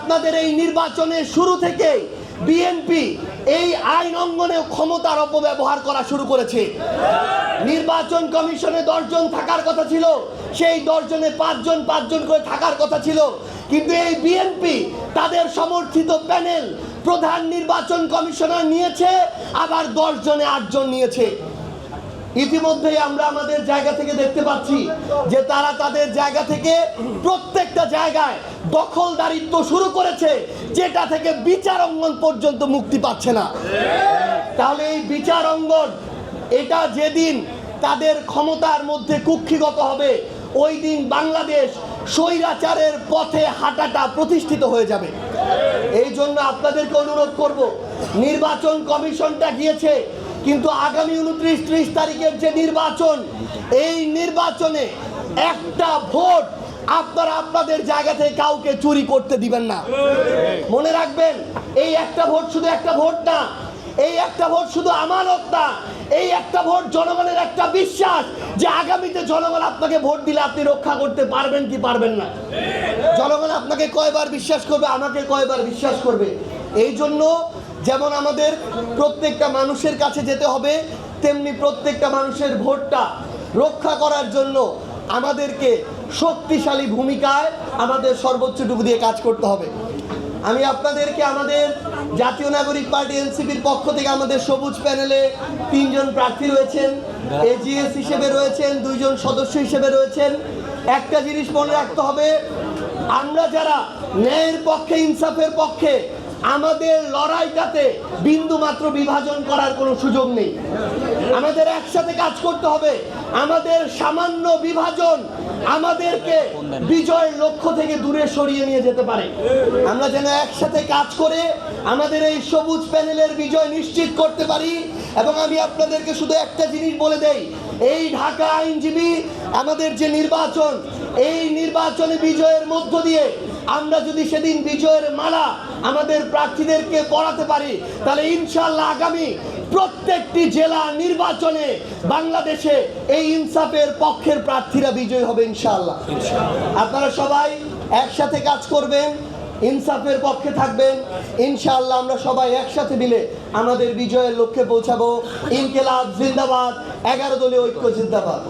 আপনাদের এই নির্বাচনের শুরু থেকে বিএনপি এই আইন অঙ্গনে ক্ষমতার অপব্যবহার করা শুরু করেছে। নির্বাচন কমিশনে 10 জন থাকার কথা ছিল, সেই 10 জনে 5 জন করে থাকার কথা ছিল, কিন্তু এই বিএনপি তাদের সমর্থিত প্যানেল প্রধান নির্বাচন কমিশনার নিয়েছে, আবার 10 জনে 8 জন নিয়েছে। ইতিমধ্যেই আমরা আমাদের জায়গা থেকে দেখতে পাচ্ছি যে তারা তাদের জায়গা থেকে প্রত্যেকটা জায়গায় দখলদারিত্ব শুরু করেছে, যেটা থেকে বিচার অঙ্গন পর্যন্ত মুক্তি পাচ্ছে না। তাহলে এই বিচার অঙ্গন এটা যেদিন তাদের ক্ষমতার মধ্যে কুক্ষিগত হবে, ওই দিন বাংলাদেশ স্বৈরাচারের পথে হাঁটাটা প্রতিষ্ঠিত হয়ে যাবে। এই জন্য আপনাদেরকে অনুরোধ করব, নির্বাচন কমিশনটা গিয়েছে, কিন্তু আগামী 29-30 তারিখের যে নির্বাচন, এই নির্বাচনে একটা ভোট আপনারা আপনাদের জায়গা থেকে কাউকে চুরি করতে দিবেন না। মনে রাখবেন, এই একটা ভোট শুধু একটা ভোট না, এই একটা ভোট শুধু আমানত না, এই একটা ভোট জনগণের একটা বিশ্বাস যে আগামীতে জনগণ আপনাকে ভোট দিলে আপনি রক্ষা করতে পারবেন কি পারবেন না। জনগণ আপনাকে কয়বার বিশ্বাস করবে, আমাকে কয়বার বিশ্বাস করবে। এই জন্য যেমন আমাদের প্রত্যেকটা মানুষের কাছে যেতে হবে, তেমনি প্রত্যেকটা মানুষের ভোটটা রক্ষা করার জন্য আমাদেরকে শক্তিশালী ভূমিকায় আমাদের সর্বোচ্চটুকু দিয়ে কাজ করতে হবে। আমি আপনাদেরকে আমাদের জাতীয় নাগরিক পার্টি এনসিপির পক্ষ থেকে আমাদের সবুজ প্যানেলে 3 জন প্রার্থী রয়েছেন, এজিএস হিসেবে রয়েছেন, 2 জন সদস্য হিসেবে রয়েছেন। একটা জিনিস মনে রাখতে হবে, আমরা যারা ন্যায়ের পক্ষে, ইনসাফের পক্ষে, আমাদের লড়াইটাতে বিন্দু মাত্র বিভাজন করার কোনো সুযোগ নেই। আমাদের একসাথে কাজ করতে হবে। আমাদের সামান্য বিভাজন আমাদেরকে বিজয়ের লক্ষ্য থেকে দূরে সরিয়ে নিয়ে যেতে পারে। আমরা যেন একসাথে কাজ করে আমাদের এই সবুজ প্যানেলের বিজয় নিশ্চিত করতে পারি। এবং আমি আপনাদেরকে শুধু একটা জিনিস বলে দেই, এই ঢাকা আইনজীবী আমাদের যে নির্বাচন, এই নির্বাচনে বিজয়ের মধ্য দিয়ে আমরা যদি সেদিন বিজয়ের মালা আমাদের প্রার্থীদেরকে পড়াতে পারি, তাহলে ইনশাআল্লাহ আগামী প্রত্যেকটি জেলা নির্বাচনে বাংলাদেশে এই ইনসাফের পক্ষের প্রার্থীরা বিজয়ী হবে ইনশাআল্লাহ। আপনারা সবাই একসাথে কাজ করবেন, ইনসাফের পক্ষে থাকবেন, ইনশাআল্লাহ আমরা সবাই একসাথে মিলে আমাদের বিজয়ের লক্ষ্যে পৌঁছাবো। ইনকিলাব জিন্দাবাদ, 11 দলীয় ঐক্য জিন্দাবাদ।